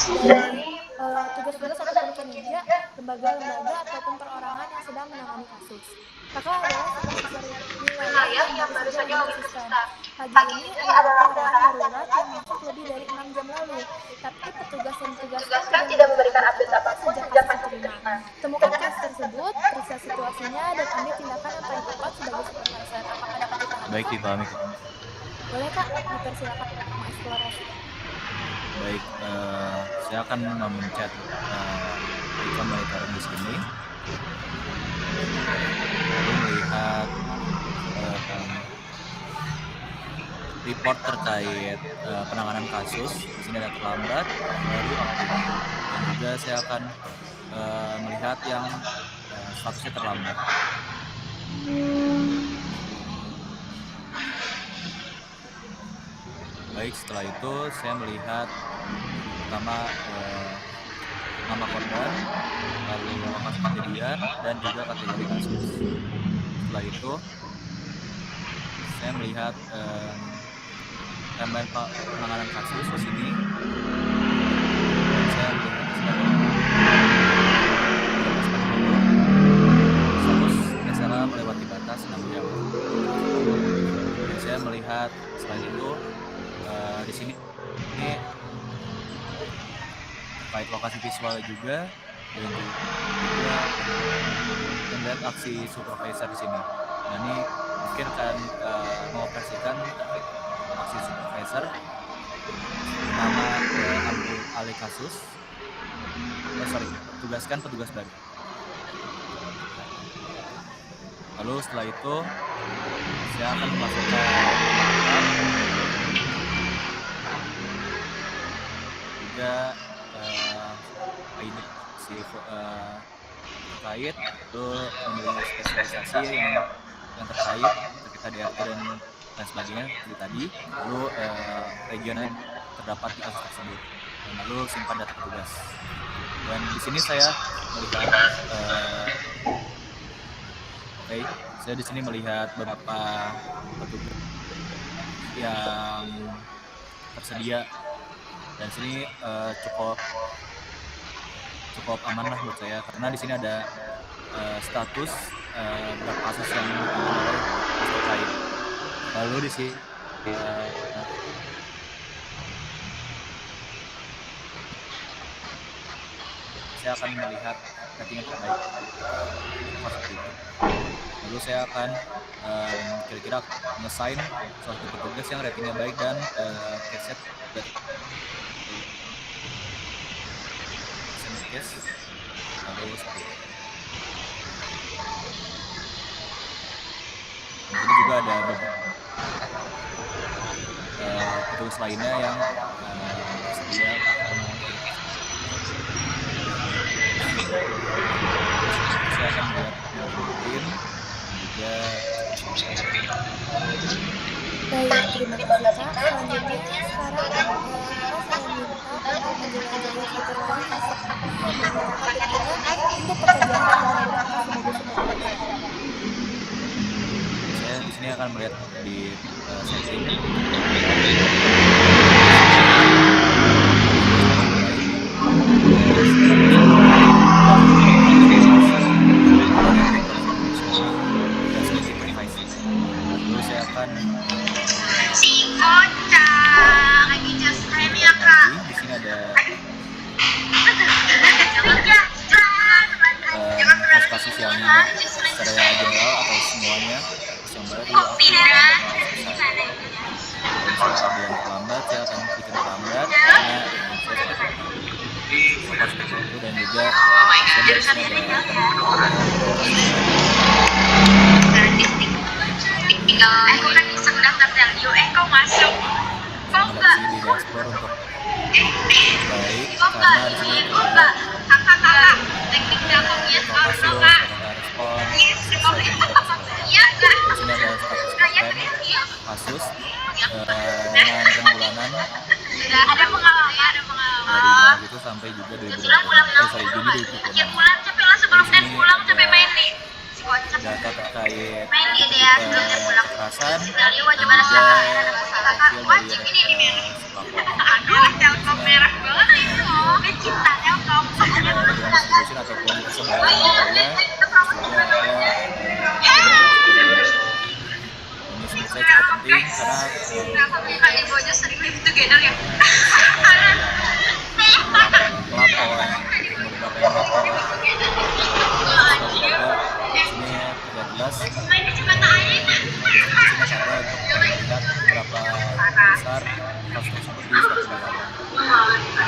dari tugas-tugas ataupun kinerja lembaga-lembaga ataupun perorangan yang sedang menangani kasus. Kakak adalah supervisor wilayah yang baru saja diposisikan. Pagi ini ada laporan darurat yang masuk lebih dari 6 jam lalu, tapi petugas yang ditugaskan tidak memberikan update apapun sejak kasus diterima. Temukan kasus tersebut, periksa situasinya, dan ambil tindakan yang paling tepat sebagai supervisor. Apakah dapat dipahami, Baik, Kak? dipahami. Boleh, Kak, dipersilakan mengeksplorasi. Baik, saya akan memencet icon monitoring di sini. Lalu melihat report terkait penanganan kasus. Di sini ada terlambat, baru aktif. Dan juga saya akan melihat yang statusnya terlambat. Baik, setelah itu saya melihat pertama nama korban, lalu lokasi kejadian, dan juga kategori kasus. Setelah itu saya melihat timeline penanganan kasus di sini. Dan saya melihat status SLA melewati batas 6 jam. Dan saya melihat selain itu di sini ini terkait lokasi visual juga, dan juga melihat aksi supervisor di sini. Nah, ini mungkin akan mengoperasikan aksi supervisor nama ambil alih kasus. Tugaskan petugas baru. Lalu setelah itu saya akan memasukkan juga ini terkait itu memiliki spesialisasi yang terkait KDRT dan sebagainya seperti tadi. Lalu regional terdapat di kasus tersebut, dan lalu simpan data petugas. Dan di sini saya melihat saya di sini melihat beberapa petugas yang tersedia, dan sini cukup aman lah buat saya, karena di sini ada status beberapa kasus yang terkait. Lalu di sini saya akan melihat rating yang terbaik seperti itu. Lalu saya akan kira-kira nge-sign suatu petugas yang ratingnya baik dan keset lalu seperti itu. Ini juga ada petugas lainnya yang tersedia. Saya akan buat rutin juga. Baik, terima kasih, Kak. Selanjutnya sekarang saya minta untuk menjelajahi fitur lain yang menggunakan pikiran untuk pekerjaan sehari-hari sebagai supervisor. Saya di sini akan melihat di setting. Lalu saya akan si kocak lagi just time ya, Kak. di sini ada kasus-kasus yang secara general atau semuanya yang baru Kopi dan kalau ada yang terlambat, saya akan bikin terlambat karena saya seperti itu. Dan juga oh my god, saya jurusan ada ini tinggal aku kan iseng daftar Telio, kau masuk, kau enggak di dashboard untuk baik kau enggak karena di sini kau enggak kakak teknik dapurnya harus lokasi kak respon. yes kau iya kak Di sini ada status kayak konten kasus dengan rembulan sudah ada pengalaman dari Maret itu sampai juga 2020. Juni 2020. akhir bulan capek lah sebelum dan pulang capek main nih si kocak Data terkait main di dia sebelum dan pulang kekerasan Telio wajib ada salah kakak wajib ini di aduh telkom merah banget itu mungkin ataupun kesebaran budaya juga ada ini menurut saya cukup penting karena Kak Ibonya sering live together ya. pelapor beberapa yang lapor juga sini terlihat jelas Main kacamata air. masih ada untuk melihat berapa besar kasus tersebut di suatu wilayah.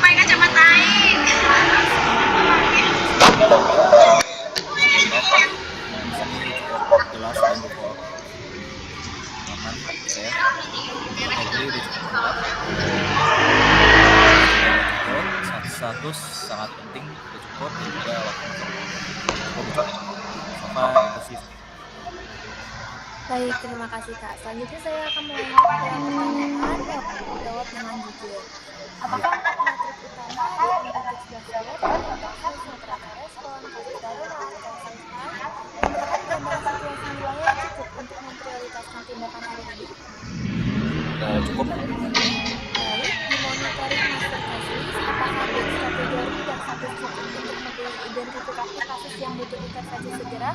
Main kacamata air. Di sini cukup jelas dan cukup aman saya. Jadi udah cukup lengkap. Status sangat penting, udah cukup dan juga waktu cukup. Sama itu sih. Baik, terima kasih Kak. Selanjutnya saya akan mulai ke pertanyaan jawab dengan jujur. Apakah matrik utama dari matrik tersebut tentang rata-rata respon, kasus darurat, kasus high, merupakan gambaran situasi wilayah yang cukup untuk memprioritaskan tindakan hari ini? Cukup. Baik, di monitoring master kasus, apakah batch kategori dan status cukup untuk mengidentifikasi kasus yang butuh intervensi segera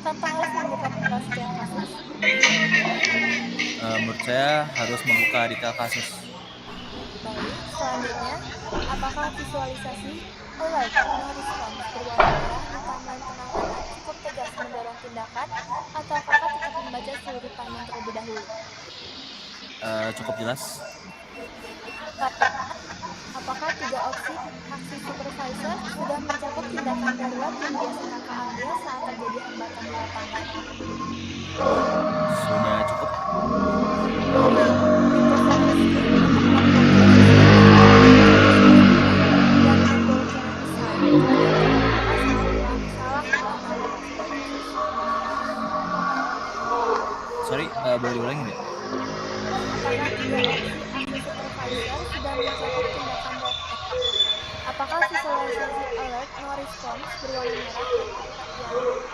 tanpa harus membuka sekian kasus? Menurut saya harus membuka detail kasus. Baik, selanjutnya, apakah visualisasi alert no response berwarna merah di timeline penanganan cukup tegas mendorong tindakan atau kakak tetap membaca seluruh timeline terlebih dahulu? Cukup jelas. Apakah 3 opsi aksi supervisor sudah mencakup tindakan darurat yang biasa kakak ambil saat terjadi hambatan di lapangan? Sudah cukup. Sorry, boleh diulangi nggak? Apakah visualisasi alert no response berwarna merah yang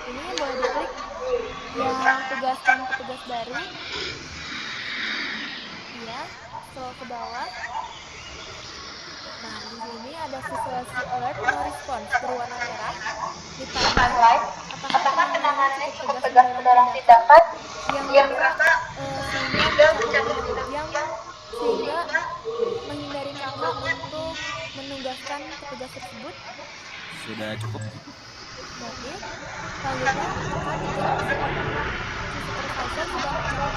ini boleh diklik yang tugaskan petugas baru ya scroll ke bawah. Nah di sini ada visualisasi alert no response berwarna merah di timeline. Apakah penanganannya cukup tegas mendorong tindakan yang sehingga menghindari kakak untuk menugaskan petugas tersebut? Sudah cukup. Oke. Selanjutnya, apakah tiga opsi supervisor sudah mencoba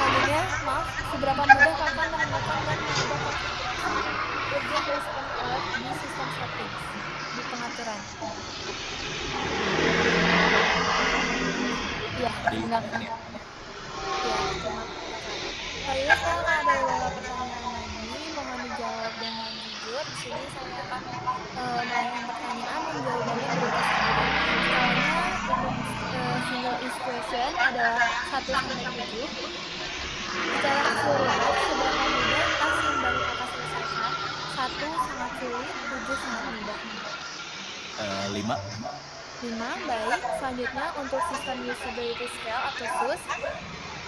selanjutnya, maaf, seberapa mudah kakak menemukan dan mengubah urgent response alert di sistem settings di pengaturan? Ya, benar. Ya, saya akan ada beberapa pertanyaan lagi, mohon dijawab dengan jujur. Di sini saya akan menanyakan pertanyaan yang jawabannya berupa skalanya untuk single is question adalah 1-7. Secara keseluruhan, seberapa mudah tas yang baru kakak selesaikan? 1 sangat sulit, 7 sangat mudah. 5, baik. Selanjutnya untuk sistem usability scale atau SUS.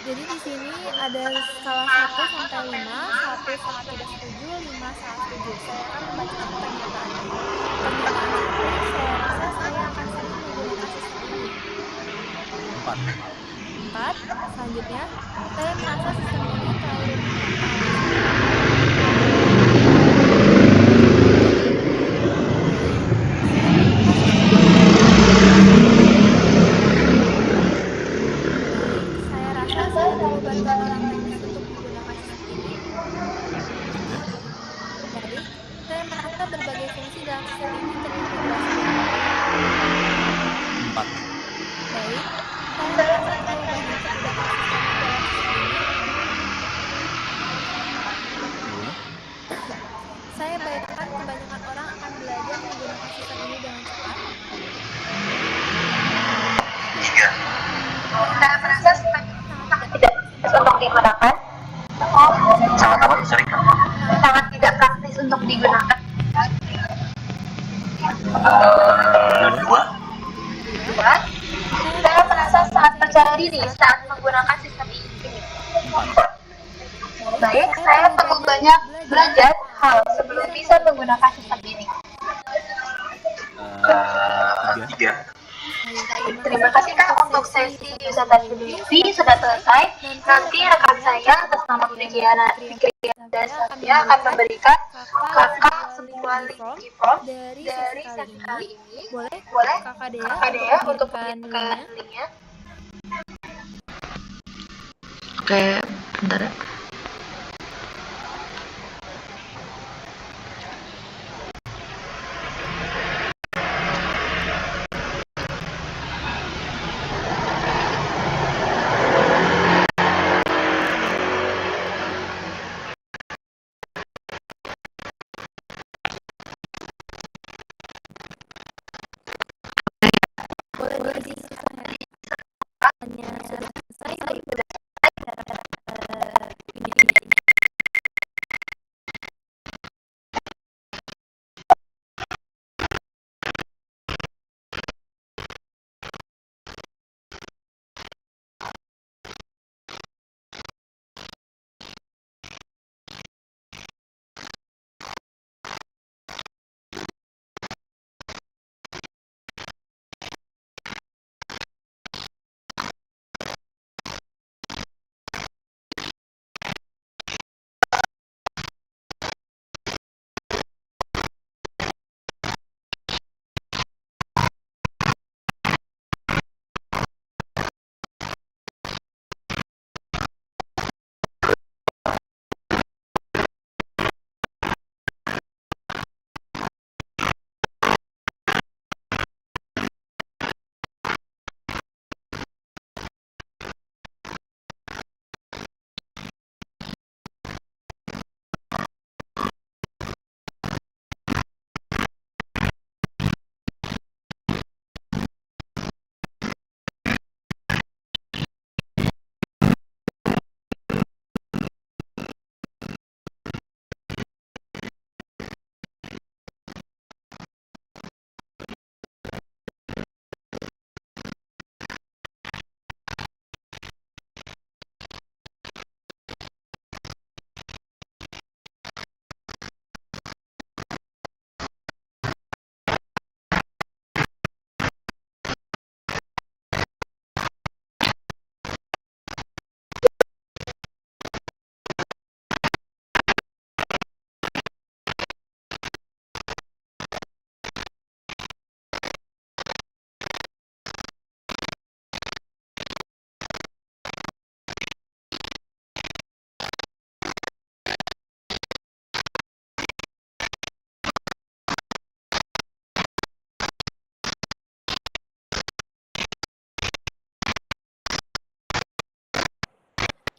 Jadi di sini ada skala 1 sampai 5, 1 sangat tidak setuju, 5 sangat setuju. Saya akan membacakan pernyataannya. Pernyataan 1, saya rasa saya akan sering menggunakan sistem ini. 4. Selanjutnya, saya merasa sistem ini terlalu berbagai fungsi dalam sistem ini terintegrasi. 4. Baik, saya merasa terlalu banyak ketidakkonsistenan dalam sistem ini. Saya bayangkan kebanyakan orang akan belajar menggunakan sistem ini dengan cepat. 3. Saya merasa sistem ini sangat tidak praktis untuk digunakan. Sangat tidak praktis untuk digunakan. 2. Saya merasa sangat percaya diri saat menggunakan sistem ini. 4. Baik, saya perlu banyak belajar hal sebelum bisa menggunakan sistem ini. 3. Baik, terima kasih Kak untuk sesi wisata Tbilisi sudah selesai. Nanti rekan saya atas nama Fikiana dan Satya akan memberikan kakak sebuah link e-form dari sesi kali ini. Boleh kakak Dea untuk mengirimkan linknya? Oke, bentar ya.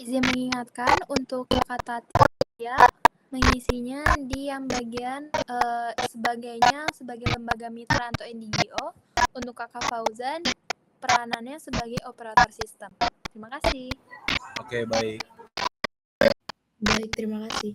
Izin mengingatkan untuk kata Tia mengisinya di yang bagian sebagainya sebagai lembaga mitra atau NGO. Untuk Kakak Fauzan, peranannya sebagai operator sistem. Terima kasih. Oke, baik. Baik, terima kasih.